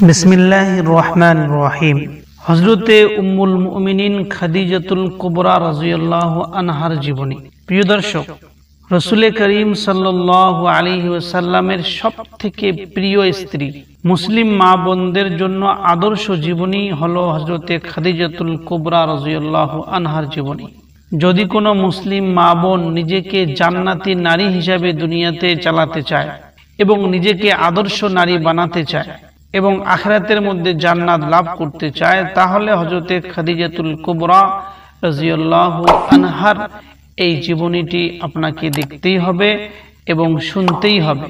বিসমিল্লাহির রহমানির রহিম। হযরতে উম্মুল মুমিনিন খাদিজাতুল কুবরা রাদিয়াল্লাহু আনহার জীবনী। প্রিয় দর্শক, রাসূল করিম সাল্লাল্লাহু আলাইহি ওয়াসাল্লামের সবথেকে প্রিয় স্ত্রী, মুসলিম মা বোনদের জন্য আদর্শ জীবনী হলো হযরতে খাদিজাতুল কুবরা রাদিয়াল্লাহু আনহার জীবনী। যদি কোনো মুসলিম মা বোন নিজেকে জান্নাতি নারী হিসাবে দুনিয়াতে চালাতে চায় এবং নিজেকে আদর্শ নারী বানাতে চায় এবং আখিরাতের মধ্যে জান্নাত লাভ করতে চায়, তাহলে হযরতে খাদিজাতুল কুবরা রাদিয়াল্লাহু আনহার এই জীবনীটি আপনাকে দেখতেই হবে এবং শুনতেই হবে।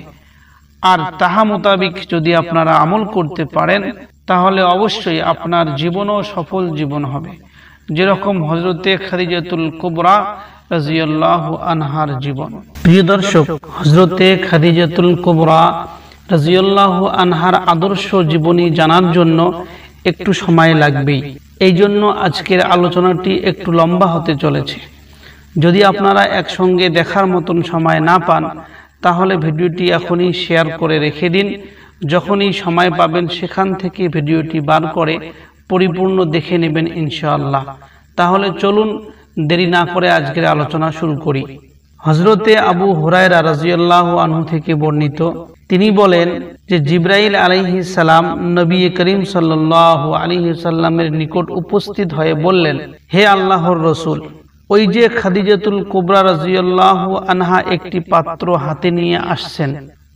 আর তাহা মোতাবিক যদি আপনারা আমল করতে পারেন, তাহলে অবশ্যই আপনার জীবনও সফল জীবন হবে, যেরকম হযরতে খাদিজাতুল কুবরা রাদিয়াল্লাহু আনহার জীবন। প্রিয় দর্শক, হযরতে খাদিজাতুল কুবরা রাদিয়াল্লাহু আনহার আদর্শ জীবনী জানার জন্য একটু সময় লাগবেই। এই জন্য আজকের আলোচনাটি একটু লম্বা হতে চলেছে। যদি আপনারা একসঙ্গে দেখার মতন সময় না পান, তাহলে ভিডিওটি এখনই শেয়ার করে রেখে দিন। যখনই সময় পাবেন সেখান থেকে ভিডিওটি বার করে পরিপূর্ণ দেখে নেবেন ইনশাআল্লাহ। তাহলে চলুন দেরি না করে আজকের আলোচনা শুরু করি। হযরতে আবু হুরায়রা রাদিয়াল্লাহু আনহু থেকে বর্ণিত, তিনি বলেন যে জিবরাইল আলাইহিস সালাম নবী করিম সাল্লাল্লাহু আলাইহি সাল্লামের নিকট উপস্থিত হয়ে বললেন, হে আল্লাহর রাসূল, ওই যে খাদিজাতুল কুবরা রাদিয়াল্লাহু আনহা একটি পাত্র হাতে নিয়ে আসছেন,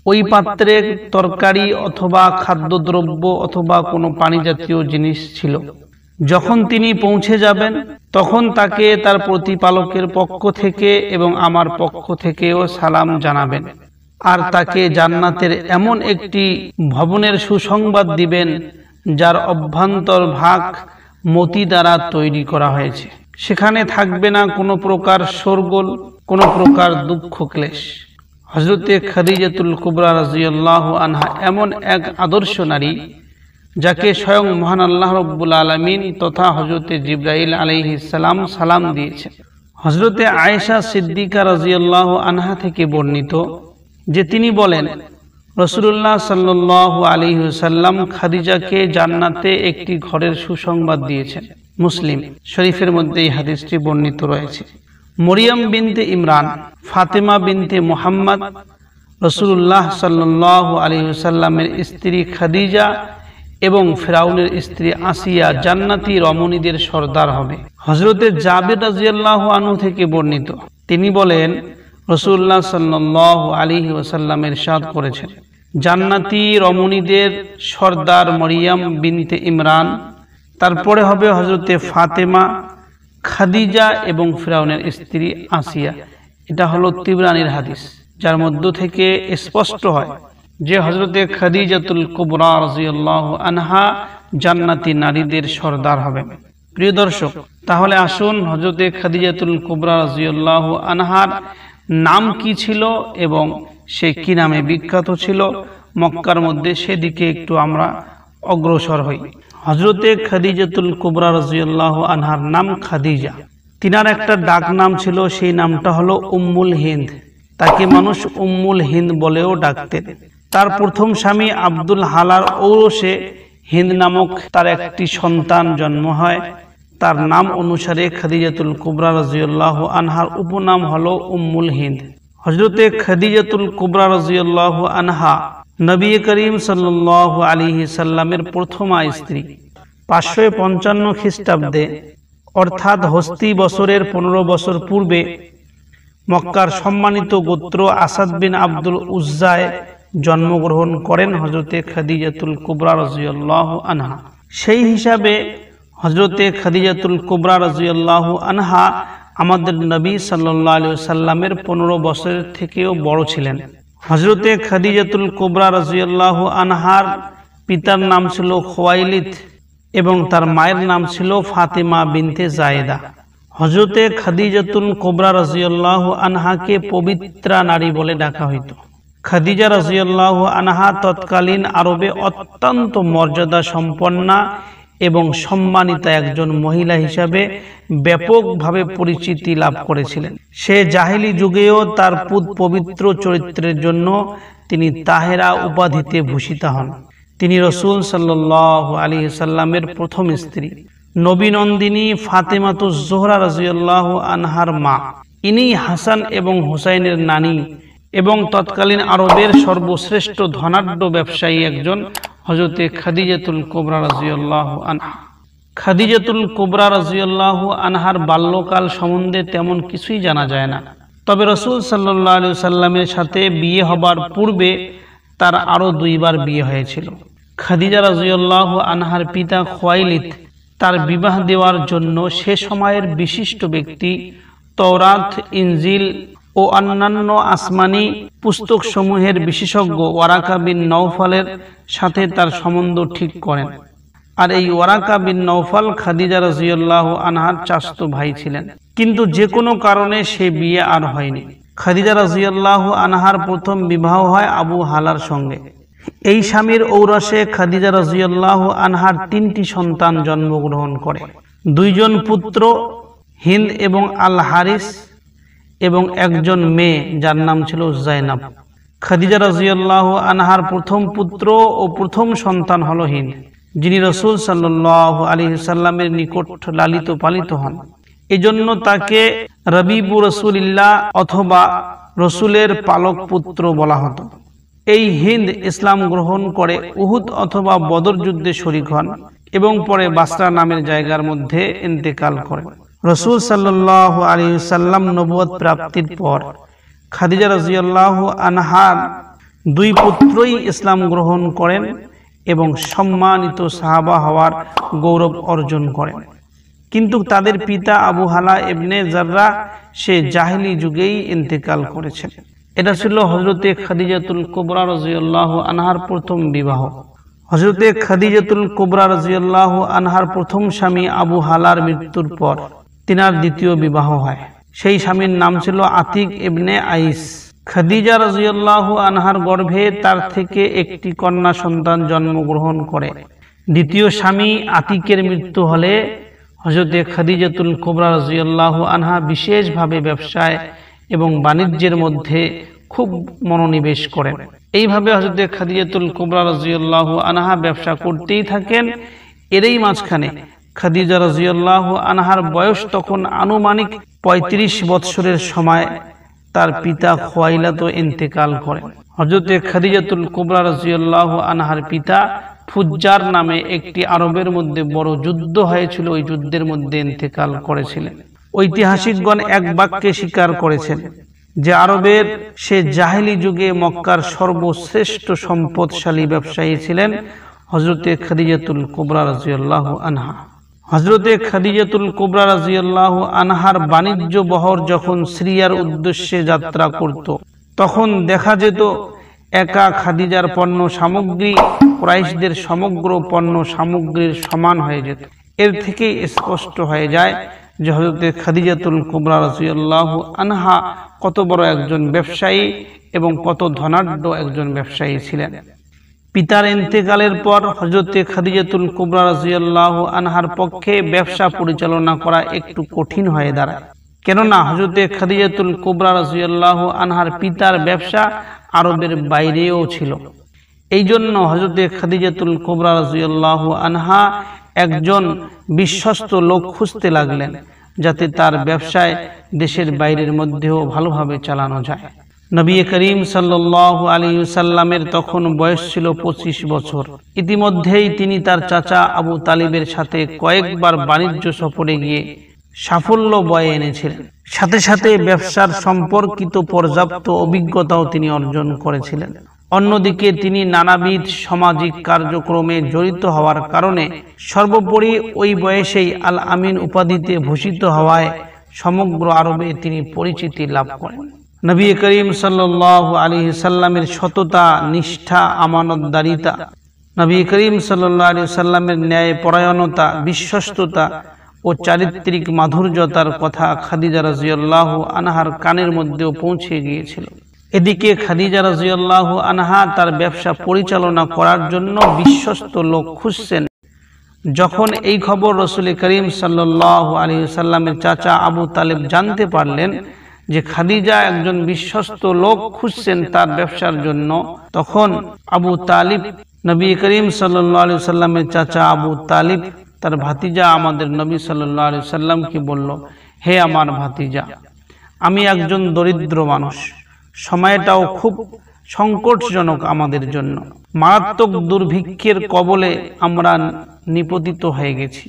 ওই পাত্রে তরকারি অথবা খাদ্যদ্রব্য অথবা কোনো পানি জাতীয় জিনিস ছিল। যখন তিনি পৌঁছে যাবেন, তখন তাকে তার প্রতিপালকের পক্ষ থেকে এবং আমার পক্ষ থেকেও সালাম জানাবেন, আর তাকে জান্নাতের এমন একটি ভবনের সুসংবাদ দিবেন যার অভ্যন্তর ভাগ মতি দ্বারা তৈরি করা হয়েছে। সেখানে থাকবে না কোনো প্রকার শোরগোল, কোনো প্রকার দুঃখ ক্লেশ। হযরতে খাদিজাতুল কুবরা রাদিয়াল্লাহু আনহা এমন এক আদর্শ নারী, যাকে স্বয়ং মহান আল্লাহ রাব্বুল আলামিন তথা হযরতে জিবরাইল আলাইহিস সালাম সালাম দিয়েছেন। হযরতে আয়েশা সিদ্দিকা রাদিয়াল্লাহু আনহা থেকে বর্ণিত যে তিনি বলেন, রাসূলুল্লাহ সাল্লাল্লাহু আলাইহি ওয়াসাল্লাম খাদিজাকে জান্নাতে একটি ঘরের সুসংবাদ দিয়েছেন। মুসলিম শরীফের মধ্যে এই হাদিসটি বর্ণিত রয়েছে। মরিয়ম বিনতে ইমরান, ফাতেমা বিনতে মুহাম্মদ রাসূলুল্লাহ সাল্লাল্লাহু আলাইহি ওয়াসাল্লামের স্ত্রী খাদিজা এবং ফিরাউনের স্ত্রী আসিয়া জান্নাতি রমণীদের সর্দার হবে। হযরতে জাবির রাদিয়াল্লাহু আনহু থেকে বর্ণিত, তিনি বলেন, রাসূলুল্লাহ সাল্লাল্লাহু আলাইহি ওয়াসাল্লাম ইরশাদ করেছেন, জান্নাতি রমণীদের সর্দার মরিয়ম বিনতে ইমরান, তারপরে হবে হযরতে ফাতেমা, খাদিজা এবং ফিরাউনের স্ত্রী আসিয়া। এটা হলো তিবরানির হাদিস, যার মধ্য থেকে স্পষ্ট হয় যে হযরতে খাদিজাতুল কুবরা রাদিয়াল্লাহু আনহা জান্নাতি নারীদের সর্দার হবেন। প্রিয় দর্শক, তাহলে আসুন হযরতে খাদিজাতুল কুবরা রাদিয়াল্লাহু আনহার নাম কি ছিল এবং সে কি নামে বিখ্যাত ছিল মক্কার মধ্যে, সেদিকে একটু আমরা অগ্রসর হই। হযরতে খাদিজাতুল কুবরা রাদিয়াল্লাহু আনহার নাম খাদিজা। তিনার একটা ডাক নাম ছিল, সেই নামটা হলো উম্মুল হিন্দ। তাকে মানুষ উম্মুল হিন্দ বলেও ডাকতেন। তার প্রথম স্বামী আব্দুল হালার ঔরসে হিন্দ নামক তার একটি সন্তান জন্ম হয়। তার নাম অনুসারে খাদিজাতুল কুবরা রাদিয়াল্লাহু আনহার উপনাম হলো উম্মুল হিন্দ। হযরতে খাদিজাতুল কুবরা রাদিয়াল্লাহু আনহা নবী করিম সাল্লাল্লাহু আলাইহি সাল্লামের প্রথমা স্ত্রী। 555 খ্রিস্টাব্দে অর্থাৎ হস্তি বছরের 15 বছর পূর্বে মক্কার সম্মানিত গোত্র আসাদ বিন আব্দুল উজ্জায় জন্মগ্রহণ করেন হযরতে খাদিজাতুল কুবরা রাদিয়াল্লাহু আনহা। সেই হিসাবে হযরতে খাদিজাতুল কুবরা রাদিয়াল্লাহু আনহা আমাদের নবী সাল্লাল্লাহু আলাইহি ওয়াসাল্লামের 15 বছরের থেকেও বড় ছিলেন। হযরতে খাদিজাতুল কুবরা রাদিয়াল্লাহু আনহার পিতার নাম ছিল খুয়াইলিদ এবং তার মায়ের নাম ছিল ফাতেমা বিনতে জায়েদা। হযরতে খাদিজাতুল কুবরা রাদিয়াল্লাহু আনহাকে পবিত্রা নারী বলে ডাকা হইত। খাদিজা রাদিয়াল্লাহু আনহা তৎকালীন আরবে অত্যন্ত মর্যাদা সম্পন্না এবং সম্মানিতা একজন মহিলা হিসাবে ব্যাপকভাবে পরিচিতি লাভ করেছিলেন। সে জাহিলি যুগেও তার পবিত্র চরিত্রের জন্য তিনি তাহেরা উপাধিতে ভূষিতা হন। তিনি রাসূল সাল্লাল্লাহু আলাইহি সাল্লামের প্রথম স্ত্রী নবী নন্দিনী ফাতেমাতুজ জোহরা রাদিয়াল্লাহু আনহার মা। ইনি হাসান এবং হুসাইনের নানী এবং তৎকালীন আরবের সর্বশ্রেষ্ঠ ধনাঢ্য ব্যবসায়ী একজন হযরতে খাদিজাতুল কুবরা রাদিয়াল্লাহু আনহা। খাদিজাতুল কুবরা রাদিয়াল্লাহু আনহার বাল্যকাল সম্বন্ধে তেমন কিছুই জানা যায় না। তবে রাসূল সাল্লাল্লাহু আলাইহি সাল্লামের সাথে বিয়ে হবার পূর্বে তার আরো দুইবার বিয়ে হয়েছিল। খাদিজা রাদিয়াল্লাহু আনহার পিতা খুয়াইলিদ তার বিবাহ দেওয়ার জন্য সে সময়ের বিশিষ্ট ব্যক্তি তওরাত, ইনজিল ও অন্যান্য আসমানি পুস্তকসমূহের বিশেষজ্ঞ ওয়ারাকা বিন নওফালের সাথে তার সম্বন্ধ ঠিক করেন। আর এই ওয়ারাকা বিন নওফাল খাদিজা রাদিয়াল্লাহু আনহার চাচাতো ভাই ছিলেন, কিন্তু যে কোনো কারণে সে বিয়ে আর হয়নি। খাদিজা রাদিয়াল্লাহু আনহার প্রথম বিবাহ হয় আবু হালার সঙ্গে। এই স্বামীর ঔরসে খাদিজা রাদিয়াল্লাহু আনহার 3টি সন্তান জন্মগ্রহণ করে। 2জন পুত্র হিন্দ এবং আল হারিস এবং একজন মেয়ে যার নাম ছিল জাইনাব। খাদিজা রাদিয়াল্লাহু আনহার প্রথম পুত্র ও প্রথম সন্তান হলো হিন্দ, যিনি রাসূল সাল্লাল্লাহু আলাইহি সাল্লামের নিকট লালিত পালিত হন। এজন্য তাকে রবিবু রাসূলিল্লাহ অথবা রসুলের পালক পুত্র বলা হতো। এই হিন্দ ইসলাম গ্রহণ করে উহুদ অথবা বদর যুদ্ধে শরীক হন এবং পরে বাসরা নামের জায়গার মধ্যে ইন্তেকাল করেন। রাসূল সাল্লাল্লাহু আলাইহি সাল্লাম নবুয়ত প্রাপ্তির পর খাদিজা রাদিয়াল্লাহু আনহার 2 পুত্রই ইসলাম গ্রহণ করেন এবং সম্মানিত সাহাবা হওয়ার গৌরব অর্জন করেন। কিন্তু তাদের পিতা আবু হালা ইবনে জাররাহ সে জাহেলি যুগেই ইন্তেকাল করেছেন। এটা ছিল হযরতে খাদিজাতুল কুবরা রাদিয়াল্লাহু আনহার প্রথম বিবাহ। হযরতে খাদিজাতুল কুবরা রাদিয়াল্লাহু আনহার প্রথম স্বামী আবু হালার মৃত্যুর পর তিনার দ্বিতীয় বিবাহ হয়। সেই স্বামীর নাম ছিল আতিক ইবনে আইস। খাদিজা রাদিয়াল্লাহু আনহার গর্ভে তার থেকে একটি কন্যা সন্তান জন্মগ্রহণ করে। দ্বিতীয় স্বামী আতিকের মৃত্যু হলে হযরতে খাদিজাতুল কুবরা রাদিয়াল্লাহু আনহা বিশেষভাবে ব্যবসায় এবং বাণিজ্যের মধ্যে খুব মনোনিবেশ করেন। এইভাবে হযরতে খাদিজাতুল কুবরা রাদিয়াল্লাহু আনহা ব্যবসা করতেই থাকেন। এরই মাঝখানে খাদিজা রাদিয়াল্লাহু আনহার বয়স তখন আনুমানিক 35 বৎসরের সময় তার পিতা খুয়াইলিদ ইন্তেকাল করেন। হযরতে খাদিজাতুল কুবরা রাদিয়াল্লাহু আনহার পিতা ফুজ্জার নামে একটি আরবের মধ্যে বড় যুদ্ধ হয়েছিল, ওই যুদ্ধের মধ্যে ইন্তেকাল করেছিলেন। ঐতিহাসিকগণ এক বাক্যে স্বীকার করেছেন যে আরবের সে জাহেলি যুগে মক্কার সর্বশ্রেষ্ঠ সম্পদশালী ব্যবসায়ী ছিলেন হযরতে খাদিজাতুল কুবরা রাদিয়াল্লাহু আনহা। হযরতে খাদিজাতুল কুবরা রাদিয়াল্লাহু আনহার বাণিজ্য বহর যখন সিরিয়ার উদ্দেশ্যে যাত্রা করত, তখন দেখা যেত একা খাদিজার পণ্য সামগ্রী কুরাইশদের সমগ্র পণ্য সামগ্রীর সমান হয়ে যেত। এর থেকেই স্পষ্ট হয়ে যায় যে হযরতে খাদিজাতুল কুবরা রাদিয়াল্লাহু আনহা কত বড় একজন ব্যবসায়ী এবং কত ধনাঢ্য একজন ব্যবসায়ী ছিলেন। পিতার ইন্তেকালের পর হযরতে খাদিজাতুল কুবরা রাদিয়াল্লাহু আনহার পক্ষে ব্যবসা পরিচালনা করা একটু কঠিন হয়ে দাঁড়ায়, কেননা হযরতে খাদিজাতুল কুবরা রাদিয়াল্লাহু আনহার পিতার ব্যবসা আরবের বাইরেও ছিল। এই জন্য হযরতে খাদিজাতুল কুবরা রাদিয়াল্লাহু আনহা একজন বিশ্বস্ত লোক খুঁজতে লাগলেন, যাতে তার ব্যবসায় দেশের বাইরের মধ্যেও ভালোভাবে চালানো যায়। নবী করিম সাল্লাল্লাহু আলাইহি ওয়াসাল্লামের তখন বয়স ছিল 25 বছর। ইতিমধ্যেই তিনি তার চাচা আবু তালিবের সাথে কয়েকবার বাণিজ্য সফরে গিয়ে সাফল্য বয়ে এনেছিলেন। সাথে সাথে ব্যবসার সম্পর্কিত পর্যাপ্ত অভিজ্ঞতাও তিনি অর্জন করেছিলেন। অন্যদিকে তিনি নানাবিধ সামাজিক কার্যক্রমে জড়িত হওয়ার কারণে সর্বোপরি ওই বয়সেই আল আমিন উপাধিতে ভূষিত হওয়ায় সমগ্র আরবে তিনি পরিচিতি লাভ করেন। নবী করিম সাল্লাল্লাহু আলাইহি সাল্লামের সততা, নিষ্ঠা, আমানতদারিতা, নবী করিম সাল্লাল্লাহু আলাইহি সাল্লামের ন্যায় পরায়ণতা, বিশ্বস্ততা ও চারিত্রিক মাধুর্যতার কথা খাদিজা রাদিয়াল্লাহু আনহার কানের মধ্যেও পৌঁছে গিয়েছিল। এদিকে খাদিজা রাদিয়াল্লাহু আনহা তার ব্যবসা পরিচালনা করার জন্য বিশ্বস্ত লোক খুঁজছেন। যখন এই খবর রাসূল করিম সাল্লাল্লাহু আলাইহি সাল্লামের চাচা আবু তালেব জানতে পারলেন, যে খাদিজা একজন বিশ্বস্ত লোক খুঁজছেন তার ব্যবসার জন্য। তখন আবু তালিব, নবী করিম সাল্লাল্লাহু আলাইহি সাল্লামের চাচা আবু তালিব তার ভাতিজা আমাদের নবী সাল্লাল্লাহু আলাইহি সাল্লামকে বলল, হে আমার ভাতিজা, আমি একজন দরিদ্র মানুষ, সময়টাও খুব সংকটজনক আমাদের জন্য, মারাত্মক দুর্ভিক্ষের কবলে আমরা নিপতিত হয়ে গেছি,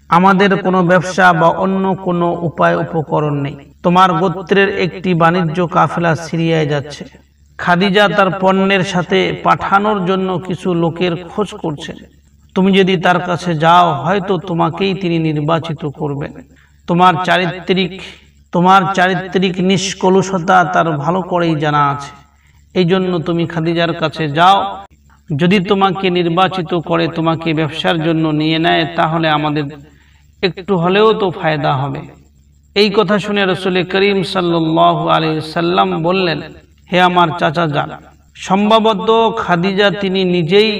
আমাদের কোনো ব্যবসা বা অন্য কোনো উপায় উপকরণ নেই। তোমার গোত্রের একটি বাণিজ্য কাফেলা সিরিয়ায় যাচ্ছে। খাদিজা তার পণ্যের সাথে পাঠানোর জন্য কিছু লোকের খোঁজ করছেন। তুমি যদি তার কাছে যাও, হয়তো তোমাকেই তিনি নির্বাচিত করবেন। তোমার চারিত্রিক নিষ্কলুষতা তার ভালো করেই জানা আছে। এই জন্য তুমি খাদিজার কাছে যাও। যদি তোমাকে নির্বাচিত করে তোমাকে ব্যবসার জন্য নিয়ে নেয়, তাহলে আমাদের একটু হলেও তো ফায়দা হবে। এই কথা শুনে রাসূল করিম সাল্লাল্লাহু আলাইহি সাল্লাম বললেন, হে আমার চাচা যান, সম্ভবত খাদিজা তিনি নিজেই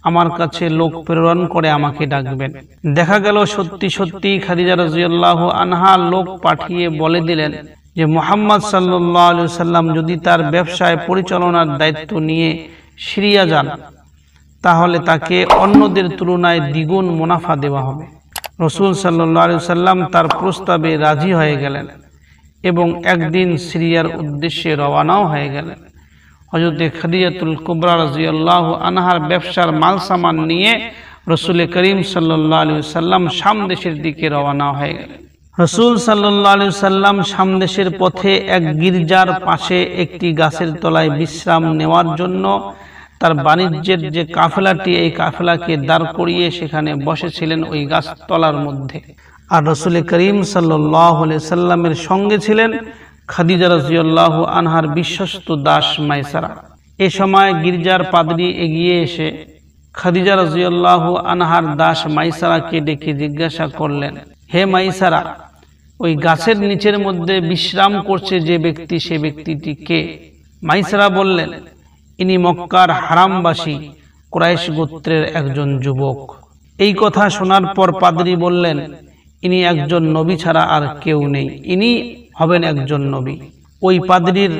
আমার কাছে লোক প্রেরণ করে আমাকে ডাকবেন। দেখা গেল সত্যি সত্যি খাদিজা রাদিয়াল্লাহু আনহা লোক পাঠিয়ে বলে দিলেন যে মুহাম্মদ সাল্লাল্লাহু আলাইহি সাল্লাম যদি তার ব্যবসায় পরিচালনার দায়িত্ব নিয়ে সিরিয়া যান, তাহলে তাকে অন্যদের তুলনায় দ্বিগুণ মুনাফা দেওয়া হবে। রাসূল সাল্লাল্লাহু আলাইহি সাল্লাম তার প্রস্তাবে রাজি হয়ে গেলেন এবং একদিন সিরিয়ার উদ্দেশ্যে রওয়ানাও হয়ে গেলেন। হযরত খাদিজাতুল কুবরা রাদিয়াল্লাহু আনহার ব্যবসার মাল সামান নিয়ে রাসূল করিম সাল্লাল্লাহু আলাইহি সাল্লাম শাম দেশের দিকে রওনা হয়ে গেলেন। রাসূল সাল্লাল্লাহু আলাইহি সাল্লাম শাম দেশের পথে এক গির্জার পাশে একটি গাছের তলায় বিশ্রাম নেওয়ার জন্য তার বাণিজ্যের যে কাফেলাটি, এই কাফেলাকে দাঁড় করিয়ে সেখানে বসেছিলেন ওই গাছতলার মধ্যে। আর রাসূল করিম সাল্লাল্লাহু আলাইহি সাল্লামের সঙ্গে ছিলেন খাদিজা রাদিয়াল্লাহু আনহার বিশ্বস্ত দাস মাইসারা। এ সময় গির্জার পাদ্রী এগিয়ে এসে খাদিজা রাদিয়াল্লাহু আনহার দাস মাইসারাকে ডেকে জিজ্ঞাসা করলেন, হে মাইসারা, ওই গাছের নিচের মধ্যে বিশ্রাম করছে যে ব্যক্তি, সে ব্যক্তিটি কে? মাইসারা বললেন, ইনি মক্কার হারামবাসী কুরাইশ গোত্রের একজন যুবক। এই কথা শোনার পর পাদ্রী বললেন, ইনি একজন নবী ছাড়া আর কেউ নেই, ইনি হবেন একজন নবী। ওই পাদ্রীর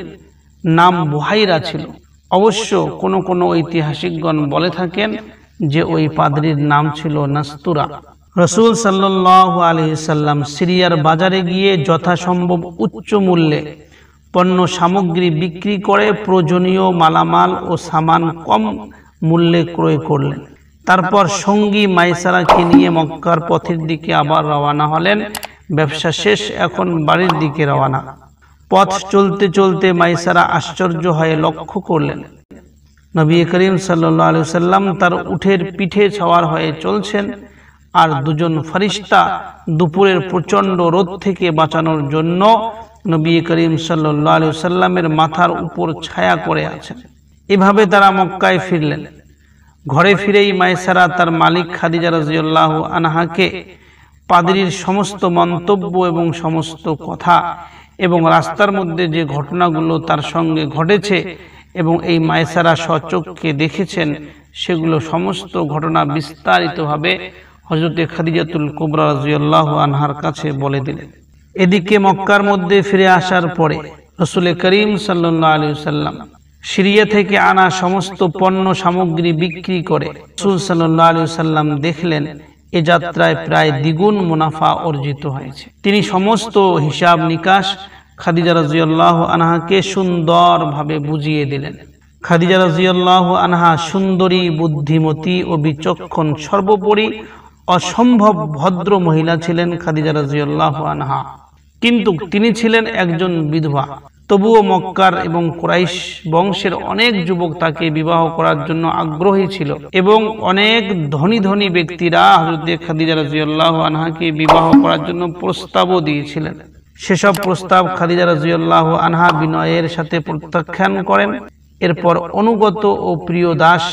নাম বুহাইরা ছিল। অবশ্য কোনো কোনো ঐতিহাসিকগণ বলে থাকেন যে ওই পাদ্রীর নাম ছিল নাস্তুরা। রাসূল সাল্লাল্লাহু আলাইহি সাল্লাম সিরিয়ার বাজারে গিয়ে যথাসম্ভব উচ্চ মূল্যে পণ্য সামগ্রী বিক্রি করে প্রয়োজনীয় মালামাল ও সামান কম মূল্যে ক্রয় করলেন। তারপর সঙ্গী মাইসারাকে নিয়ে মক্কার পথের দিকে আবার রওনা হলেন। ব্যবসা শেষ, এখন বাড়ির দিকে রওনা। পথ চলতে চলতে মাইসারা আশ্চর্য হয়ে লক্ষ্য করলেন নবী করিম সাল্লাল্লাহু আলাইহি সাল্লাম তার উটের পিঠে সওয়ার হয়ে চলছেন, আর দুজন ফেরেশতা দুপুরের প্রচন্ড রোদ থেকে বাঁচানোর জন্য নবী করিম সাল্লাল্লাহু আলাইহি সাল্লামের মাথার উপর ছায়া করে আছেন। এভাবে তারা মক্কায় ফিরলেন। ঘরে ফিরেই মাইসারা তার মালিক খাদিজা রাদিয়াল্লাহু আনহাকে পাদ্রীর সমস্ত মন্তব্য এবং সমস্ত কথা এবং রাস্তার মধ্যে যে ঘটনাগুলো তার সঙ্গে ঘটেছে এবং এই মাইসারা স্বচক্ষে দেখেছেন, সেগুলো সমস্ত ঘটনা বিস্তারিতভাবে হযরত খাদিজাতুল কুবরা রাদিয়াল্লাহু আনহার কাছে বলে দিলেন। এদিকে মক্কার মধ্যে ফিরে আসার পরে রাসূল করিম সাল্লাল্লাহু আলাইহি সাল্লাম সিরিয়া থেকে আনা সমস্ত পণ্য সামগ্রী বিক্রি করে রাসূল সাল্লাল্লাহু আলাইহি সাল্লাম দেখলেন এ যাত্রায় প্রায় দ্বিগুণ মুনাফা অর্জিত হয়েছে। তিনি সমস্ত হিসাব নিকাশ খাদিজা রাদিয়াল্লাহু আনহাকে সুন্দরভাবে বুঝিয়ে দিলেন। খাদিজা রাদিয়াল্লাহু আনহা সুন্দরী, বুদ্ধিমতী ও বিচক্ষণ, সর্বোপরি অসম্ভব ভদ্র মহিলা ছিলেন খাদিজা রাদিয়াল্লাহু আনহা। কিন্তু তিনি ছিলেন একজন বিধবা। তবুও মক্কার এবং কুরাইশ বংশের অনেক যুবক তাকে বিবাহ করার জন্য আগ্রহী ছিল এবং অনেক ধনী ধনী ব্যক্তিরা হযরত খাদিজা রাদিয়াল্লাহু আনহাকে বিবাহ করার জন্য প্রস্তাবও দিয়েছিলেন। সেসব প্রস্তাব খাদিজা রাদিয়াল্লাহু আনহা বিনয়ের সাথে প্রত্যাখ্যান করেন। এরপর অনুগত ও প্রিয় দাস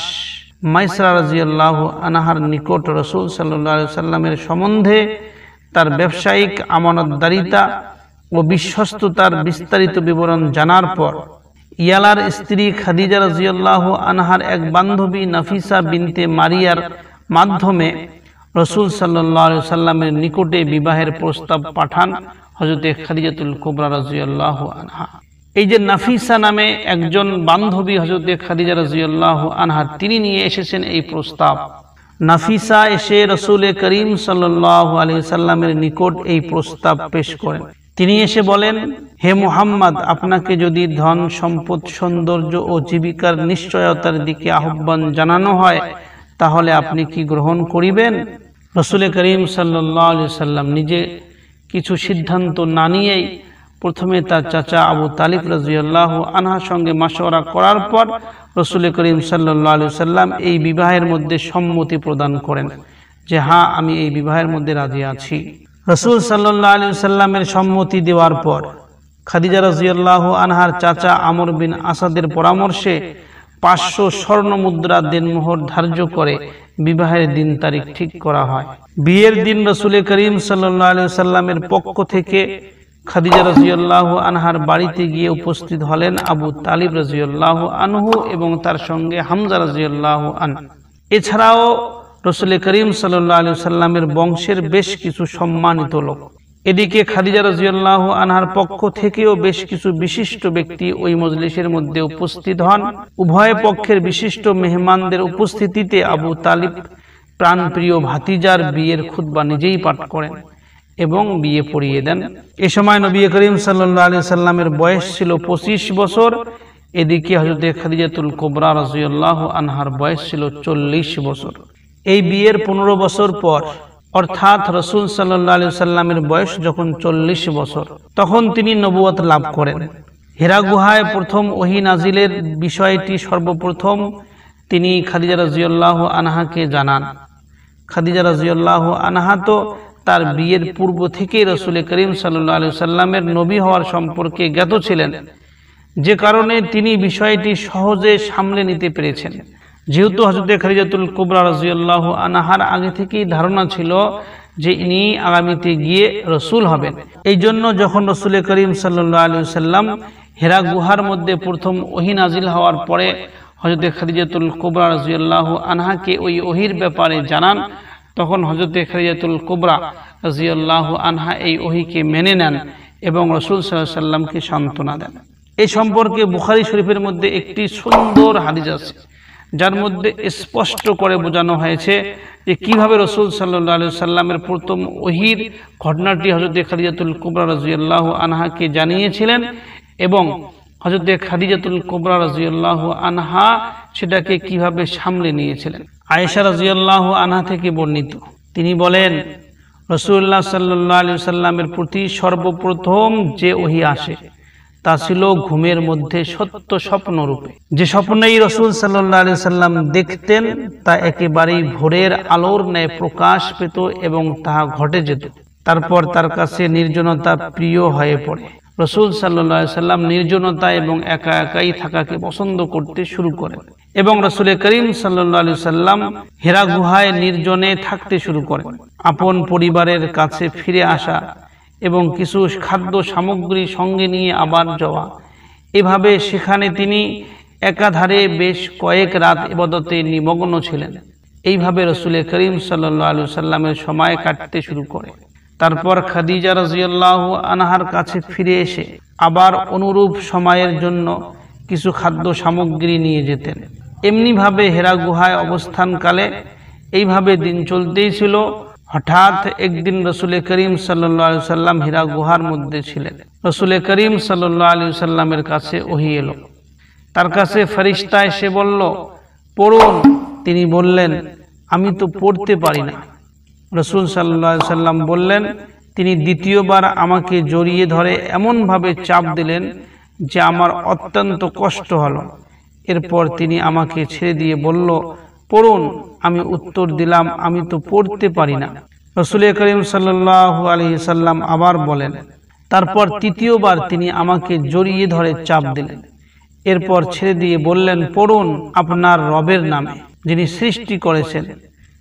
মাইসারা রাদিয়াল্লাহু আনহার নিকট রাসূল সাল্লাল্লাহু আলাইহি সাল্লামের সম্বন্ধে তার ব্যবসায়িক আমানতদারিতা ও বিশ্বস্ততার বিস্তারিত বিবরণ জানার পর ইয়ালার স্ত্রী খাদিজা রাদিয়াল্লাহু আনহার এক বান্ধবী নাফিসা বিনতে মারিয়ার মাধ্যমে রাসূল সাল্লাল্লাহু আলাইহি সাল্লামের নিকটে বিবাহের প্রস্তাব পাঠান হযরতে খাদিজাতুল কুবরা রাদিয়াল্লাহু আনহা। এই যে নাফিসা নামে একজন বান্ধবী হযরতে খাদিজা রাদিয়াল্লাহু আনহা, তিনি নিয়ে এসেছেন এই প্রস্তাব। নাফিসা এসে রাসূল করিম সাল্লাল্লাহু আলাইহি সাল্লামের নিকট এই প্রস্তাব পেশ করেন। তিনি এসে বলেন, হে মুহাম্মদ, আপনাকে যদি ধন সম্পদ, সৌন্দর্য ও জীবিকার নিশ্চয়তার দিকে আহ্বান জানানো হয়, তাহলে আপনি কি গ্রহণ করিবেন? রাসূল করিম সাল্লাল্লাহু আলাইহি সাল্লাম নিজে কিছু সিদ্ধান্ত না নিয়েই প্রথমে তার চাচা আবু তালিব রাদিয়াল্লাহু আনহার সঙ্গে মাশওয়ারা করার পর রাসূল করিম সাল্লাল্লাহু আলাইহি সাল্লাম এই বিবাহের মধ্যে সম্মতি প্রদান করেন যে হ্যাঁ, আমি এই বিবাহের মধ্যে রাজি আছি। রাসূল সাল্লাল্লাহু আলাইহি সাল্লামের সম্মতি দেওয়ার পর খাদিজা রাদিয়াল্লাহু আনহার চাচা আমর বিন আসাদের পরামর্শে 500 স্বর্ণ মুদ্রা দেনমোহর ধার্য করে বিবাহের দিন তারিখ ঠিক করা হয়। বিয়ের দিন রাসূল করিম সাল্লাল্লাহু আলাইহি সাল্লামের পক্ষ থেকে খাদিজা রাদিয়াল্লাহু আনহার বাড়িতে গিয়ে উপস্থিত হলেন আবু তালিব রাদিয়াল্লাহু আনহু এবং তার সঙ্গে হামজা রাদিয়াল্লাহু আনহু। এছাড়াও রাসূল করিম সাল্লাল্লাহু আলাইহি সাল্লামের বংশের বেশ কিছু সম্মানিত লোক। এদিকে খাদিজা রাদিয়াল্লাহু আনহার পক্ষ থেকেও বেশ কিছু বিশিষ্ট ব্যক্তি ওই মজলিসের মধ্যে উপস্থিত হন। উভয় পক্ষের বিশিষ্ট মেহমানদের উপস্থিতিতে আবু তালিব প্রাণপ্রিয় ভাতিজার বিয়ের খুতবা নিজেই পাঠ করেন এবং বিয়ে পড়িয়ে দেন। এ সময় নবী করিম সাল্লাল্লাহু আলাইহি সাল্লামের বয়স ছিল 25 বছর। এদিকে হযরতে খাদিজাতুল কুবরা রাদিয়াল্লাহু আনহার বয়স ছিল 40 বছর। এই বিয়ের 15 বছর পর, অর্থাৎ রাসূল সাল্লাল্লাহু আলাইহি সাল্লামের বয়স যখন 40 বছর, তখন তিনি নবুয়ত লাভ করেন। হিরা গুহায় প্রথম ওহী নাজিলের বিষয়টি সর্বপ্রথম তিনি খাদিজা রাদিয়াল্লাহু আনহাকে জানান। খাদিজা রাদিয়াল্লাহু আনহা তো তার বিয়ের পূর্ব থেকেই রাসূল করিম সাল্লাল্লাহু আলাইহি সাল্লামের নবী হওয়ার সম্পর্কে জ্ঞাত ছিলেন, যে কারণে তিনি বিষয়টি সহজে সামলে নিতে পেরেছেন। যেহেতু হযরতে খাদিজাতুল কুবরা রাদিয়াল্লাহু আনহার আগে থেকেই ধারণা ছিল যে ইনি আগামীতে গিয়ে রাসূল হবেন, এই জন্য যখন রাসূল করিম সাল্লাল্লাহু আলাইহি সাল্লাম হিরা গুহার মধ্যে প্রথম ওহী নাজিল হওয়ার পরে হযরতে খাদিজাতুল কুবরা রাদিয়াল্লাহু আনহাকে ওই ওহীর ব্যাপারে জানান, তখন হযরতে খাদিজাতুল কুবরা রাদিয়াল্লাহু আনহা এই ওহীকে মেনে নেন এবং রাসূল সাল্লাল্লাহু আলাইহি সাল্লামকে সান্ত্বনা দেন। এই সম্পর্কে বুখারী শরীফের মধ্যে একটি সুন্দর হাদিস আছে, যার মধ্যে স্পষ্ট করে বোঝানো হয়েছে যে কিভাবে রাসূল সাল্লাল্লাহু আলাইহি সাল্লামের প্রথম ওহীর ঘটনাটি হযরতে খাদিজাতুল কুবরা রাদিয়াল্লাহু আনহাকে জানিয়েছিলেন এবং হযরতে খাদিজাতুল কুবরা রাদিয়াল্লাহু আনহা সেটাকে কিভাবে সামলে নিয়েছিলেন। আয়েশা রাদিয়াল্লাহু আনহা থেকে বর্ণিত, তিনি বলেন, রাসূলুল্লাহ সাল্লাল্লাহু আলাইহি সাল্লামের প্রতি সর্বপ্রথম যে ওহী আসে তা ছিল ঘুমের মধ্যে সত্য স্বপ্ন রূপে। যে স্বপ্নেই রাসূল সাল্লাল্লাহু আলাইহি সাল্লাম দেখতেন তা একেবারেই ভোরের আলোর ন্যায় প্রকাশ পেত এবং তাহা ঘটে যেত। তারপর তার কাছে নির্জনতা প্রিয় হয়ে পড়ে। রাসূল সাল্লাল্লাহু আলাইহি সাল্লাম নির্জনতা এবং একা একাই থাকাকে পছন্দ করতে শুরু করেন এবং রাসূল করিম সাল্লাল্লাহু আলাইহি সাল্লাম হিরা গুহায় নির্জনে থাকতে শুরু করেন। আপন পরিবারের কাছে ফিরে আসা এবং কিছু খাদ্য সামগ্রী সঙ্গে নিয়ে আবার যাওয়া, এভাবে সেখানে তিনি একাধারে বেশ কয়েক রাত ইবাদতে নিমগ্ন ছিলেন। এইভাবে রাসূল করিম সাল্লাল্লাহু আলাইহি সাল্লামের সময় কাটতে শুরু করে। তারপর খাদিজা রাদিয়াল্লাহু আনহার কাছে ফিরে এসে আবার অনুরূপ সময়ের জন্য কিছু খাদ্য সামগ্রী নিয়ে যেতেন। এমনিভাবে হিরা গুহায় অবস্থানকালে এইভাবে দিন চলতেই ছিল। হঠাৎ একদিন রাসূল করিম সাল্লাল্লাহু আলাইহি সাল্লাম হিরা গুহার মধ্যে ছিলেন। রাসূল করিম সাল্লাল্লাহু আলাইহি সাল্লামের কাছে ওহী এলো। তার কাছে ফেরেশতা এসে বলল, পড়ুন। তিনি বললেন, আমি তো পড়তে পারি না। রাসূল সাল্লাল্লাহু আলাইহি সাল্লাম বললেন, তিনি দ্বিতীয়বার আমাকে জড়িয়ে ধরে এমনভাবে চাপ দিলেন যে আমার অত্যন্ত কষ্ট হলো। এরপর তিনি আমাকে ছেড়ে দিয়ে বলল, পড়ুন। আমি উত্তর দিলাম, আমি তো পড়তে পারি না। রাসূল করিম সাল্লাল্লাহু আলাইহি সাল্লাম আবার বলেন। তারপর তৃতীয়বার তিনি আমাকে জড়িয়ে ধরে চাপ দিলেন। এরপর ছেড়ে দিয়ে বললেন, পড়ুন আপনার রবের নামে, যিনি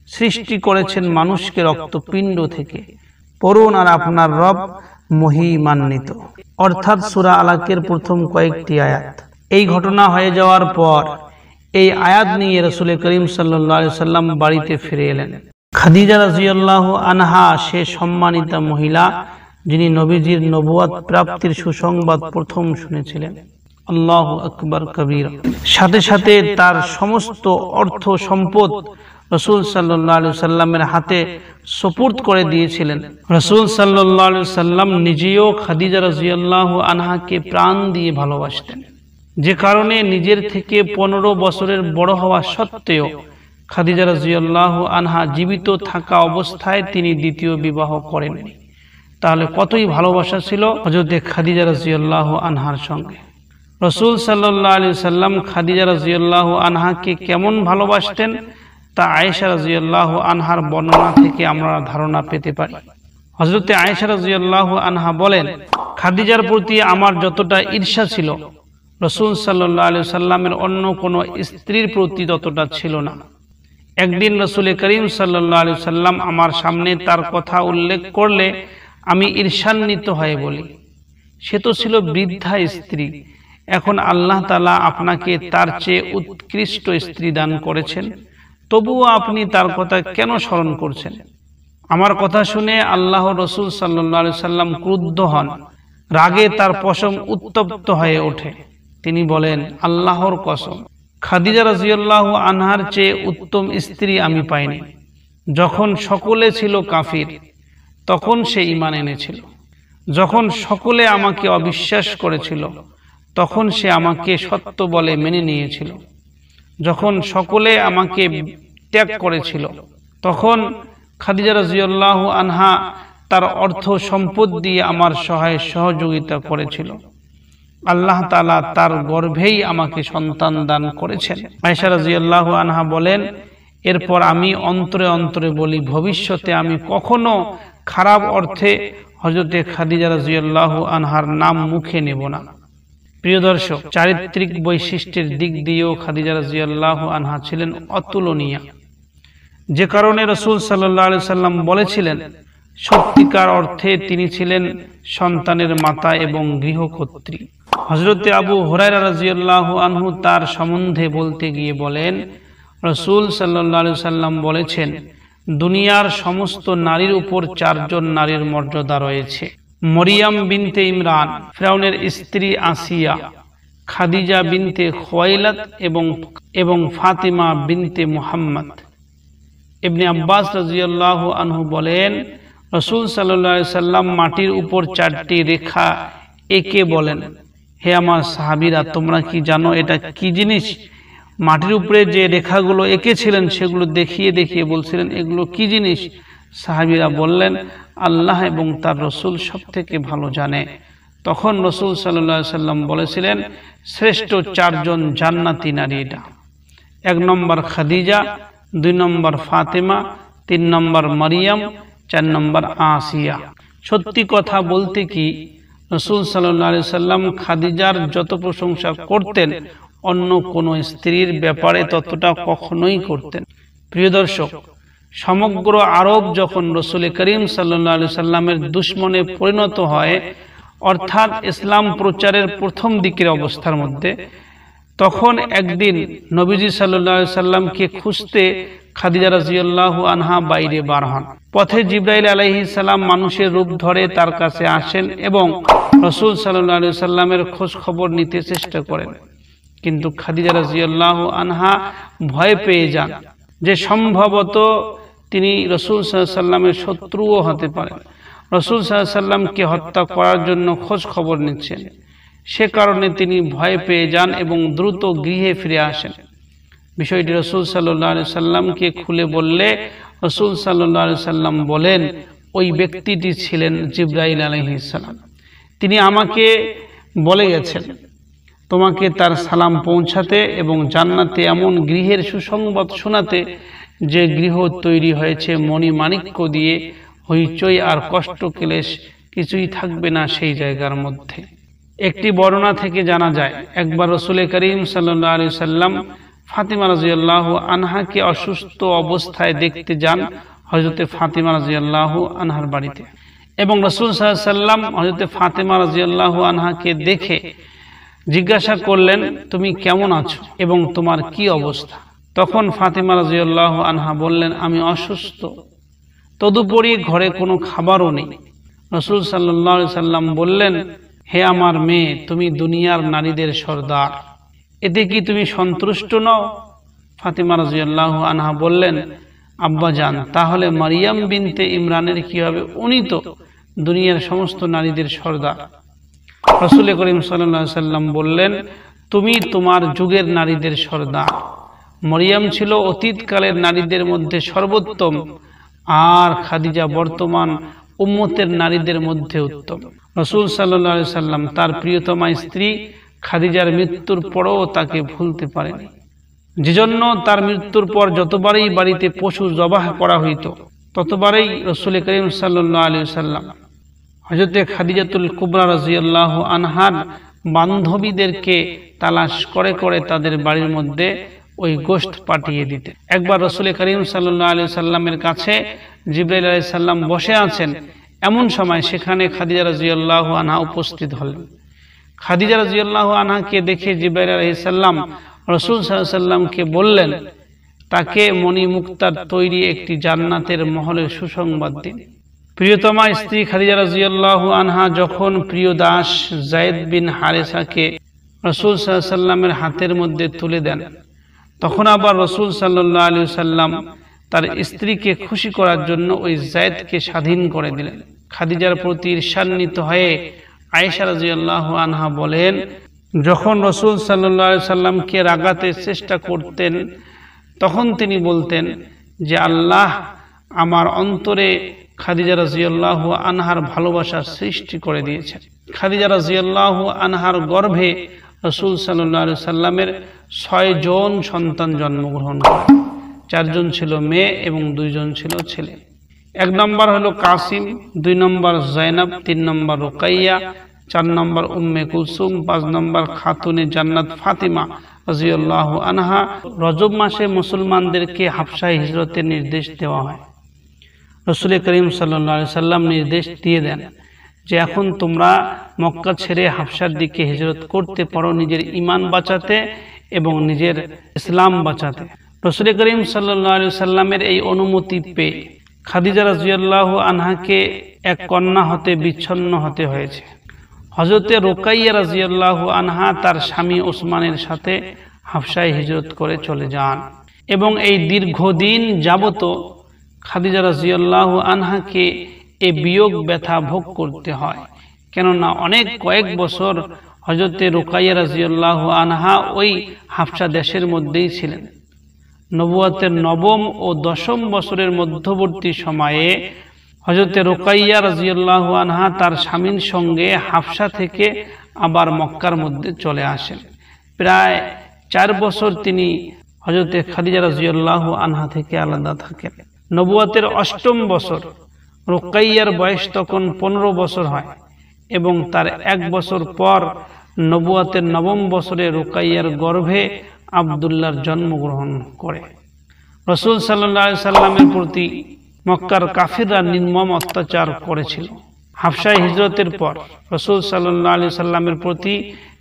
সৃষ্টি করেছেন মানুষকে রক্তপিণ্ড থেকে। পড়ুন আর আপনার রব মহিমান্বিত। অর্থাৎ সূরা আলাকের প্রথম কয়েকটি আয়াত। এই ঘটনা হয়ে যাওয়ার পর এই আয়াত নিয়ে রাসূল করিম সাল্লাল্লাহু আলাইহি সাল্লাম বাড়িতে ফিরে এলেন। খাদিজা রাদিয়াল্লাহু আনহা সে সম্মানিতা মহিলা যিনি নবীজির নবুয়াত প্রাপ্তির সুসংবাদ প্রথম শুনেছিলেন। আল্লাহু আকবার কবীরা। সাথে সাথে তার সমস্ত অর্থ সম্পদ রাসূল সাল্লাল্লাহু আলাইহি সাল্লামের হাতে সুপুর্দ করে দিয়েছিলেন। রাসূল সাল্লাল্লাহু আলাইহি সাল্লাম নিজেও খাদিজা রাদিয়াল্লাহু আনহাকে প্রাণ দিয়ে ভালোবাসতেন, যে কারণে নিজের থেকে 15 বছরের বড় হওয়া সত্ত্বেও খাদিজা রাদিয়াল্লাহু আনহা জীবিত থাকা অবস্থায় তিনি দ্বিতীয় বিবাহ করেননি। তাহলে কতই ভালোবাসা ছিল হযরত খাদিজা রাদিয়াল্লাহু আনহার সঙ্গে। রাসূল সাল্লাল্লাহু আলাইহি সাল্লাম খাদিজা রাদিয়াল্লাহু আনহাকে কেমন ভালোবাসতেন তা আয়েশা রাদিয়াল্লাহু আনহার বর্ণনা থেকে আমরা ধারণা পেতে পারি। হযরত আয়েশা রাদিয়াল্লাহু আনহা বলেন, খাদিজার প্রতি আমার যতটা ঈর্ষা ছিল রাসূল সাল্লাল্লাহু আলাইহি সাল্লামের অন্য কোনো স্ত্রীর প্রতি ততটা ছিল না। একদিন রাসূল করিম সাল্লাল্লাহু আলাইহি সাল্লাম আমার সামনে তার কথা উল্লেখ করলে আমি ঈর্ষান্বিত হয়ে বলি, সে তো ছিল বৃদ্ধা স্ত্রী, এখন আল্লাহ তাআলা আপনাকে তার চেয়ে উৎকৃষ্ট স্ত্রী দান করেছেন, তবুও আপনি তার কথা কেন স্মরণ করছেন? আমার কথা শুনে আল্লাহর রাসূল সাল্লাল্লাহু আলাইহি সাল্লাম ক্রুদ্ধ হন, রাগে তার পশম উত্তপ্ত হয়ে ওঠে। তিনি বলেন, আল্লাহর কসম, খাদিজা রাদিয়াল্লাহু আনহার চেয়ে উত্তম স্ত্রী আমি পাইনি। যখন সকলে ছিল কাফির তখন সে ঈমান এনেছিল, যখন সকলে আমাকে অবিশ্বাস করেছিল তখন সে আমাকে সত্য বলে মেনে নিয়েছিল, যখন সকলে আমাকে ত্যাগ করেছিল তখন খাদিজা রাদিয়াল্লাহু আনহা তার অর্থ সম্পদ দিয়ে আমার সহযোগিতা করেছিল। আল্লাহ তাআলা তার গর্ভেই আমাকে সন্তান দান করেছেন। আয়েশা রাদিয়াল্লাহু আনহা বলেন, এরপর আমি অন্তরে অন্তরে বলি, ভবিষ্যতে আমি কখনো খারাপ অর্থে হযরতে খাদিজা রাদিয়াল্লাহু আনহার নাম মুখে নেব না। প্রিয় দর্শক, চারিত্রিক বৈশিষ্ট্যের দিক দিয়েও খাদিজা রাদিয়াল্লাহু আনহা ছিলেন অতুলনীয়া, যে কারণে রাসূল সাল্লাল্লাহু আলাইহি সাল্লাম বলেছিলেন, সত্যিকার অর্থে তিনি ছিলেন সন্তানের মাতা এবং গৃহকর্ত্রী। হযরতে আবু হুরায়রা রাদিয়াল্লাহু আনহু তার সম্বন্ধে বলতে গিয়ে বলেন, রাসূল সাল্লাল্লাহু আলাইহি সাল্লাম বলেছেন, দুনিয়ার সমস্ত নারীর উপর 4 জন নারীর মর্যাদা রয়েছে। মরিয়াম বিনতে ইমরান, ফিরাউনের স্ত্রী আসিয়া, খাদিজা বিনতে খুয়াইলাদ এবং ফাতিমা বিনতে মুহাম্মদ। ইবনে আব্বাস রাদিয়াল্লাহু আনহু বলেন, রাসূল সাল্লাল্লাহু আলাইহি সাল্লাম মাটির উপর 4টি রেখা এঁকে বলেন, হে আমার সাহাবীরা, তোমরা কি জানো এটা কি জিনিস? মাটির উপরে যে রেখাগুলো এঁকেছিলেন সেগুলো দেখিয়ে দেখিয়ে বলছিলেন, এগুলো কি জিনিস? সাহাবীরা বললেন, আল্লাহ এবং তার রাসূল সবথেকে ভালো জানে। তখন রাসূল সাল্লাল্লাহু আলাইহি সাল্লাম বলেছিলেন, শ্রেষ্ঠ 4 জন জান্নাতি নারী এটা। 1 নম্বর খাদিজা, 2 নম্বর ফাতেমা, 3 নম্বর মরিয়ম, 4 নম্বর আসিয়া। সত্যি কথা বলতে কি, রাসূল সাল্লাল্লাহু আলাইহি সাল্লাম খাদিজার যত প্রশংসা করতেন অন্য কোন স্ত্রীর ব্যাপারে ততটা কখনোই করতেন। প্রিয় দর্শক, সমগ্র আরব যখন রাসূল করিম সাল্লাল্লাহু আলাইহি সাল্লামের দুশমনে পরিণত হয়, অর্থাৎ ইসলাম প্রচারের প্রথম দিকের অবস্থার মধ্যে, তখন একদিন নবীজি সাল্লাল্লাহু আলাইহি সাল্লামকে খুঁজতে খাদিজা রাদিয়াল্লাহু আনহা বাইরে বার হন। পথে জিবরাইল আলাইহিস সালাম মানুষের রূপ ধরে তার কাছে আসেন এবং রাসূল সাল্লাল্লাহু আলাইহি সাল্লামের খোঁজ খবর নিতে চেষ্টা করেন, কিন্তু খাদিজা রাদিয়াল্লাহু আনহা ভয় পেয়ে যান যে সম্ভবত তিনি রাসূল সাল্লাল্লাহু আলাইহি সাল্লামের শত্রুও হতে পারেন। রাসূল সাল্লাল্লাহু আলাইহি সাল্লামকে হত্যা করার জন্য খোঁজ খবর নিচ্ছেন, সে কারণে তিনি ভয় পেয়ে যান এবং দ্রুত গৃহে ফিরে আসেন। বিষয়টি রাসূল সাল্লাল্লাহু আলাইহি সাল্লামকে খুলে বললে রাসূল সাল্লাল্লাহু আলাইহি সাল্লাম বলেন, ওই ব্যক্তিটি ছিলেন জিবরাইল আলাইহিস সালাম। তিনি আমাকে বলে গেছেন তোমাকে তার সালাম পৌঁছাতে এবং জান্নাতে এমন গৃহের সুসংবাদ শোনাতে যে গৃহ তৈরি হয়েছে মণিমাণিক্য দিয়ে, হইচই আর কষ্ট ক্লেশ কিছুই থাকবে না সেই জায়গার মধ্যে। একটি বর্ণনা থেকে জানা যায়, একবার রাসূল করিম সাল্লাল্লাহু আলাইহি সাল্লাম ফাতিমা রাদিয়াল্লাহু আনহাকে অসুস্থ অবস্থায় দেখতে যান হযরতে ফাতিমা রাদিয়াল্লাহু আনহার বাড়িতে, এবং রাসূল সাল্লাল্লাহু আলাইহি সাল্লাম হযরতে ফাতিমা রাদিয়াল্লাহু আনহাকে দেখে জিজ্ঞাসা করলেন, তুমি কেমন আছো এবং তোমার কি অবস্থা? তখন ফাতিমা রাদিয়াল্লাহু আনহা বললেন, আমি অসুস্থ, তদুপরি ঘরে কোনো খাবারও নেই। রাসূল সাল্লাল্লাহু আলাইহি সাল্লাম বললেন, হে আমার মেয়ে, তুমি দুনিয়ার নারীদের সর্দার, এতে কি তুমি সন্তুষ্ট নও? ফাতিমা রাদিয়াল্লাহু আনহা বললেন, আব্বাজান, তাহলে মারিয়াম বিনতে ইমরানের কি হবে? উনি তো দুনিয়ার সমস্ত নারীদের সর্দার। রাসূল করিম সাল্লাল্লাহু আলাইহি সাল্লাম বললেন, তুমি তোমার যুগের নারীদের সর্দার। মরিয়াম ছিল অতীতকালের নারীদের মধ্যে সর্বোত্তম, আর খাদিজা বর্তমান উম্মতের নারীদের মধ্যে উত্তম। রাসূল সাল্লাল্লাহু আলাইহি সাল্লাম তার প্রিয়তমা স্ত্রী খাদিজার মৃত্যুর পরও তাকে ভুলতে পারেনি, যেজন্য তার মৃত্যুর পর যতবারই বাড়িতে পশু জবাহ করা হইত, ততবারই রাসূল করিম সাল্লাল্লাহু আলাইহি সাল্লাম হযরতে খাদিজাতুল কুবরা রাদিয়াল্লাহু আনহার বান্ধবীদেরকে তালাশ করে করে তাদের বাড়ির মধ্যে ওই গোশত পাঠিয়ে দিতেন। একবার রাসূল করিম সাল্লাল্লাহু আলাইহি সাল্লামের কাছে জিবরাইল আলাইহিস সালাম বসে আছেন, এমন সময় সেখানে খাদিজা রাদিয়াল্লাহু আনহা উপস্থিত হলেন। খাদিজা রাদিয়াল্লাহু আনহাকে দেখে জিবরাইল আলাইহিস সালাম রাসূল সাল্লাল্লাহু আলাইহি সাল্লামকে বললেন, তাকে মণিমুক্তার তৈরি একটি জান্নাতের মহলের সুসংবাদ দিন। প্রিয়তমা স্ত্রী খাদিজা রাদিয়াল্লাহু আনহা যখন প্রিয় দাস যায়েদ বিন হারেসাকে রাসূল সাল্লাল্লাহু আলাইহি সাল্লামের হাতের মধ্যে তুলে দেন, তখন আবার রাসূল সাল্লাল্লাহু আলাইহি সাল্লাম তার স্ত্রীকে খুশি করার জন্য ওই যায়েদকে স্বাধীন করে দিলেন। খাদিজার প্রতি ঈর্ষান্বিত হয়ে আয়েশা রাদিয়াল্লাহু আনহা বলেন, যখন রাসূল সাল্লাল্লাহু আলাইহি সাল্লামকে রাগাতে চেষ্টা করতেন, তখন তিনি বলতেন যে আল্লাহ আমার অন্তরে খাদিজা রাদিয়াল্লাহু আনহার ভালোবাসার সৃষ্টি করে দিয়েছেন। খাদিজা রাদিয়াল্লাহু আনহার গর্ভে রাসূল সাল্লাল্লাহু আলাইহি সাল্লামের 6 জন সন্তান জন্মগ্রহণ করে। 4 জন ছিল মেয়ে এবং 2 জন ছিল ছেলে। 1 নম্বর হলো কাসিম, 2 নম্বর জাইনাব, 3 নম্বর রুকাইয়া, 4 নম্বর উম্মে কুলসুম, 5 নম্বর খাতুনে জান্নাত ফাতিমা রাদিয়াল্লাহু আনহা। রজব মাসে মুসলমানদেরকে হাবশায় হিজরতের নির্দেশ দেওয়া হয়। রাসূল করিম সাল্লাল্লাহু আলাইহি সাল্লাম নির্দেশ দিয়ে দেন যে এখন তোমরা মক্কা ছেড়ে হাবশার দিকে হিজরত করতে পারো, নিজের ঈমান বাঁচাতে এবং নিজের ইসলাম বাঁচাতে। রাসূল করিম সাল্লাল্লাহু আলাইহি সাল্লামের এই অনুমতি পেয়ে খাদিজা রাদিয়াল্লাহু আনহাকে এক কন্যা হতে বিচ্ছিন্ন হতে হয়েছে। হযরতে রুকাইয়া রাদিয়াল্লাহু আনহা তার স্বামী ওসমানের সাথে হাবশায় হিজরত করে চলে যান এবং এই দীর্ঘদিন যাবত খাদিজা রাদিয়াল্লাহু আনহাকে এই বিয়োগ ব্যথা ভোগ করতে হয়, কেননা কয়েক বছর হযরতে রুকাইয়া রাদিয়াল্লাহু আনহা ওই হাবশা দেশের মধ্যেই ছিলেন। নবুয়তের 9ম ও 10ম বছরের মধ্যবর্তী সময়ে হযরতে রুকাইয়া রাদিয়াল্লাহু আনহা তার স্বামীর সঙ্গে হাবশা থেকে আবার মক্কার মধ্যে চলে আসেন। প্রায় 4 বছর তিনি হযরতে খাদিজা রাদিয়াল্লাহু আনহা থেকে আলাদা থাকেন। নবুয়তের 8ম বছর রুকাইয়ার বয়স তখন 15 বছর হয় এবং তার 1 বছর পর নবুয়তের 9ম বছরে রুকাইয়ার গর্ভে আব্দুল্লাহর জন্মগ্রহণ করে। রাসূল সাল্লাল্লাহু আলাইহি সাল্লামের প্রতি মক্কার কাফিররা নির্মম অত্যাচার করেছিল। হাবশায় হিজরতের পর রাসূল সাল্লাল্লাহু আলাইহি সাল্লামের প্রতি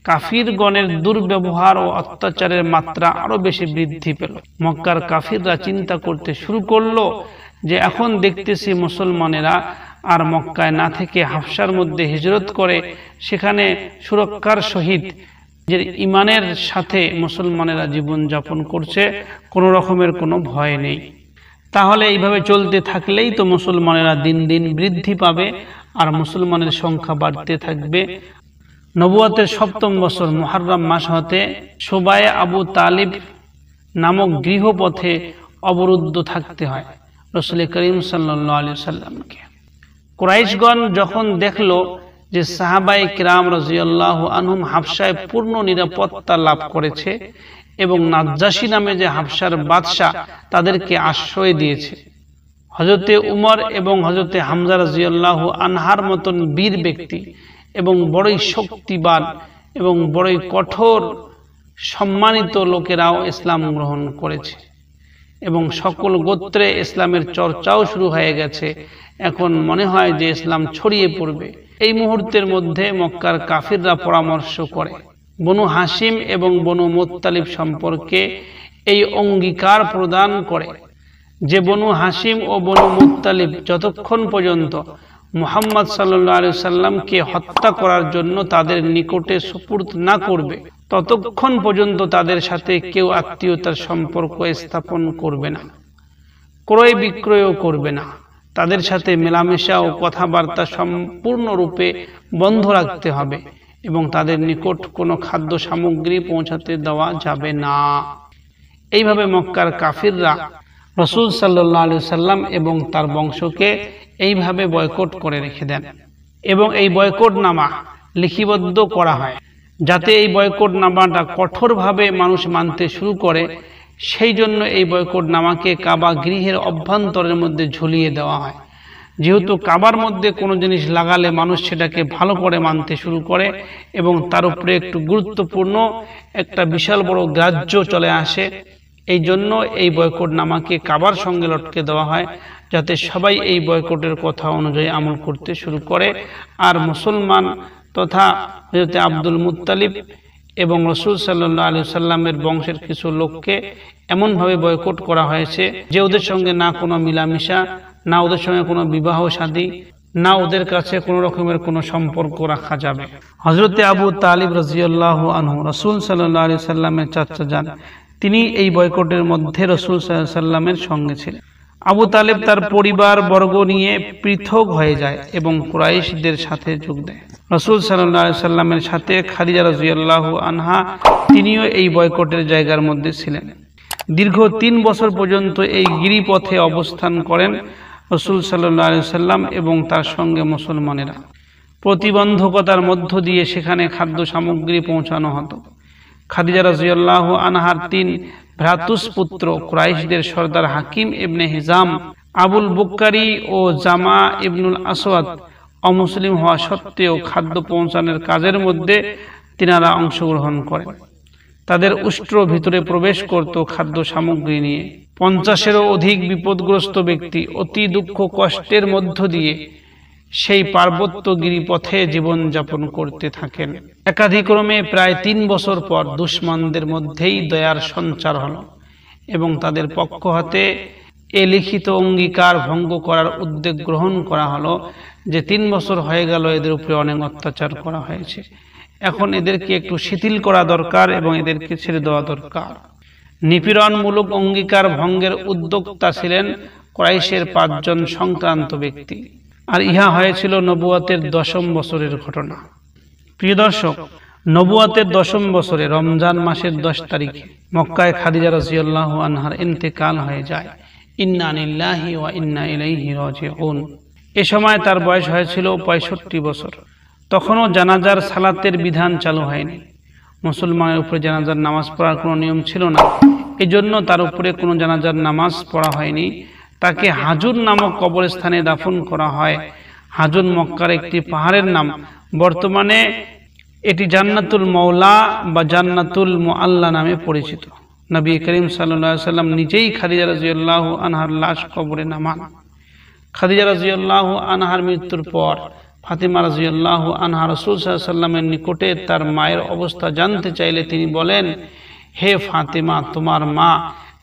কাফিরগণের দুর্ব্যবহার ও অত্যাচারের মাত্রা আরো বেশি বৃদ্ধি পেল। মক্কার কাফিররা চিন্তা করতে শুরু করলো যে এখন দেখতেছি মুসলমানেরা আর মক্কায় না থেকে হাবশার মধ্যে হিজরত করে সেখানে সুরক্ষার সহিত যে ঈমানের সাথে মুসলমানেরা জীবন যাপন করছে, কোনো রকমের কোনো ভয় নেই। তাহলে এইভাবে চলতে থাকলেই তো মুসলমানেরা দিন দিন বৃদ্ধি পাবে আর মুসলমানের সংখ্যা বাড়তে থাকবে। নবুয়তের 7ম বছর মুহররম মাস হতে সুবায়ে আবু তালিব নামক গৃহপথে অবরুদ্ধ থাকতে হয় রাসূল করিম সাল্লাল্লাহু আলাইহি সাল্লামকে। কুরাইশগণ যখন দেখলো যে সাহাবায়ে কিরাম রাদিয়াল্লাহু আনহুম হাবশায় পূর্ণ নিরাপত্তা লাভ করেছে এবং নাজ্জাশী নামে যে হাবশার বাদশা তাদেরকে আশ্রয় দিয়েছে, হযরতে উমর এবং হযরতে হামজা রাদিয়াল্লাহু আনহার মতন বীর ব্যক্তি এবং বড়ই শক্তিবান এবং বড়ই কঠোর সম্মানিত লোকেরাও ইসলাম গ্রহণ করেছে এবং সকল গোত্রে ইসলামের চর্চাও শুরু হয়ে গেছে। এখন মনে হয় যে ইসলাম ছড়িয়ে পড়বে। এই মুহূর্তের মধ্যে মক্কার কাফিররা পরামর্শ করে বনু হাশিম এবং বনু মুত্তালিব সম্পর্কে এই অঙ্গীকার প্রদান করে যে বনু হাশিম ও বনু মুত্তালিব যতক্ষণ পর্যন্ত মুহাম্মদ সাল্লাল্লাহু আলাইহি সাল্লামকে হত্যা করার জন্য তাদের নিকটে সুপুর্দ না করবে ততক্ষণ পর্যন্ত তাদের সাথে কেউ আত্মীয়তার সম্পর্ক স্থাপন করবে না, ক্রয় বিক্রয়ও করবে না। তাদের সাথে মেলামেশা ও কথাবার্তা সম্পূর্ণরূপে বন্ধ রাখতে হবে এবং তাদের নিকট কোনো খাদ্য সামগ্রী পৌঁছাতে দেওয়া যাবে না। এইভাবে মক্কার কাফিররা রাসূল সাল্লাল্লাহু আলাইহি সাল্লাম এবং তার বংশকে এইভাবে বয়কট করে রেখে দেন এবং এই বয়কটনামা লিপিবদ্ধ করা হয় যাতে এই বয়কটনামাটা কঠোরভাবে মানুষ মানতে শুরু করে। সেই জন্য এই বয়কটনামাকে কাবা গৃহের অভ্যন্তরের মধ্যে ঝুলিয়ে দেওয়া হয়। যেহেতু কাবার মধ্যে কোনো জিনিস লাগালে মানুষ সেটাকে ভালো করে মানতে শুরু করে এবং তার উপরে একটু গুরুত্বপূর্ণ একটা বিশাল বড় গ্রাহ্য চলে আসে, এই জন্য এই বয়কটনামাকে কাবার সঙ্গে লটকে দেওয়া হয় যাতে সবাই এই বয়কটের কথা অনুযায়ী আমল করতে শুরু করে। আর মুসলমান তথা হযরত আব্দুল মুত্তালিব এবং রাসূল সাল্লাল্লাহু আলাইহি সাল্লামের বংশের কিছু লোককে এমনভাবে বয়কট করা হয়েছে যে ওদের সঙ্গে না কোনো মিলামিশা, না ওদের সঙ্গে কোনো বিবাহ শাদী, না ওদের কাছে কোনো রকমের কোনো সম্পর্ক রাখা যাবে। হযরত আবু তালিব রাদিয়াল্লাহু আনহু রাসূল সাল্লাল্লাহু আলাইহি সাল্লামের চাচা যান, তিনি এই বয়কটের মধ্যে রাসূল সাল্লাল্লাহু আলাইহি সাল্লামের সঙ্গে ছিলেন। আবু তালেব তার পরিবার বর্গ নিয়ে পৃথক হয়ে যায় এবং কুরাইশদের সাথে যোগ দেয়। রাসূল সাল্লাল্লাহু আলাইহি সাল্লামের সাথে খাদিজা রাদিয়াল্লাহু আনহা তিনিও এই বয়কটের জায়গার মধ্যে ছিলেন। দীর্ঘ 3 বছর পর্যন্ত এই গিরিপথে অবস্থান করেন রাসূল সাল্লাল্লাহু আলাইহি সাল্লাম এবং তার সঙ্গে মুসলমানেরা। প্রতিবন্ধকতার মধ্য দিয়ে সেখানে খাদ্য সামগ্রী পৌঁছানো হতো। খাদিজা রাদিয়াল্লাহু আনহার 3 ভ্রাতুষ্পুত্র কুরাইশদের সর্দার হাকিম ইবনে হিজাম, আবুল বুকারি ও জামা ইবনুল আসওয়াদ অমুসলিম হওয়া সত্ত্বেও খাদ্য পৌঁছানোর কাজের মধ্যে তিনারা অংশগ্রহণ করেন। তাদের উষ্ট্র ভিতরে প্রবেশ করত খাদ্য সামগ্রী নিয়ে। 50-এরও অধিক বিপদগ্রস্ত ব্যক্তি অতি দুঃখ কষ্টের মধ্য দিয়ে সেই পার্বত্য গিরিপথে জীবনযাপন করতে থাকেন। একাধিক্রমে প্রায় 3 বছর পর দুশমনদের মধ্যেই দয়ার সঞ্চার হল এবং তাদের পক্ষ হতে এ লিখিত অঙ্গীকার ভঙ্গ করার উদ্যোগ গ্রহণ করা হলো যে 3 বছর হয়ে গেল এদের উপরে অনেক অত্যাচার করা হয়েছে, এখন এদেরকে একটু শিথিল করা দরকার এবং এদেরকে ছেড়ে দেওয়া দরকার। নিপীড়নমূলক অঙ্গীকার ভঙ্গের উদ্যোক্তা ছিলেন কুরাইশের 5 জন সংক্রান্ত ব্যক্তি, আর ইহা হয়েছিল নবুয়তের 10ম বছরের ঘটনা। প্রিয় দর্শক, নবুয়তের 10ম বছরে রমজান মাসের 10 তারিখে মক্কায় খাদিজা রাদিয়াল্লাহু আনহার ইন্তেকাল হয়ে যায়। ইন্না লিল্লাহি ওয়া ইন্না ইলাইহি রাজিউন। এ সময় তার বয়স হয়েছিল 65 বছর। তখনও জানাজার সালাতের বিধান চালু হয়নি। মুসলমানের উপরে জানাজার নামাজ পড়ার কোনো নিয়ম ছিল না, এজন্য তার উপরে কোনো জানাজার নামাজ পড়া হয়নি। তাকে হাজুর নামক কবরস্থানে দাফন করা হয়। হাজুর মক্কার একটি পাহাড়ের নাম। বর্তমানে এটি জান্নাতুল মাওলা বা জান্নাতুল মুআল্লা নামে পরিচিত। নবী করিম সাল্লাল্লাহু আলাইহি সাল্লাম নিজেই খাদিজা রাদিয়াল্লাহু আনহার লাশ কবরে নামান। খাদিজা রাদিয়াল্লাহু আনহার মৃত্যুর পর ফাতিমা রাদিয়াল্লাহু আনহা রাসূল সাল্লাল্লাহু আলাইহি সাল্লামের নিকটে তার মায়ের অবস্থা জানতে চাইলে তিনি বলেন, হে ফাতিমা, তোমার মা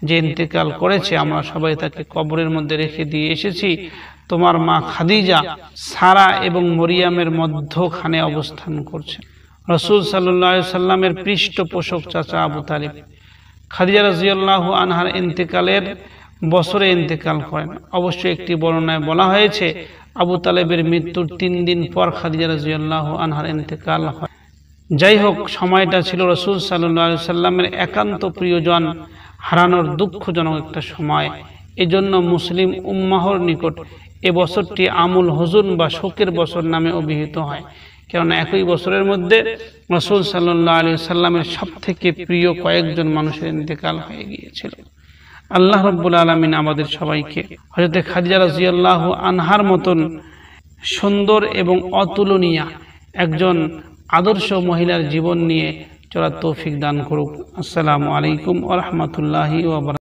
যে ইন্তেকাল করেছে আমরা সবাই তাকে কবরের মধ্যে রেখে দিয়ে এসেছি। তোমার মা খাদিজা সারা এবং মরিয়ামের মধ্যখানে অবস্থান করছে। রাসূল সাল্লাল্লাহু আলাইহি সাল্লামের পৃষ্ঠপোষক চাচা আবু তালিব খাদিজা রাদিয়াল্লাহু আনহার ইন্তেকালের বছরে ইন্তেকাল করেন। অবশ্যই একটি বর্ণনায় বলা হয়েছে আবু তালেবের মৃত্যুর 3 দিন পর খাদিজা রাদিয়াল্লাহু আনহার ইন্তেকাল হয়। যাই হোক, সময়টা ছিল রাসূল সাল্লাল্লাহু আলাইহি সাল্লামের একান্ত প্রিয়জন হারানোর দুঃখজনক একটা সময়। এজন্য মুসলিম উম্মাহর নিকট এ বছরটি আমুল হুজুন বা শোকের বছর নামে অভিহিত হয়, কেননা একই বছরের মধ্যে রাসূল সাল্লাল্লাহু আলাইহি সাল্লামের সবথেকে প্রিয় কয়েকজন মানুষের ইন্তেকাল হয়ে গিয়েছিল। আল্লাহ রাব্বুল আলামিন আমাদের সবাইকে হযরত খাদিজা রাদিয়াল্লাহু আনহার মতন সুন্দর এবং অতুলনীয় একজন আদর্শ মহিলার জীবন নিয়ে চলার তৌফিক দান করুক। আসসালামু আলাইকুম ওয়া রাহমাতুল্লাহি ওয়া বারাকাতুহু।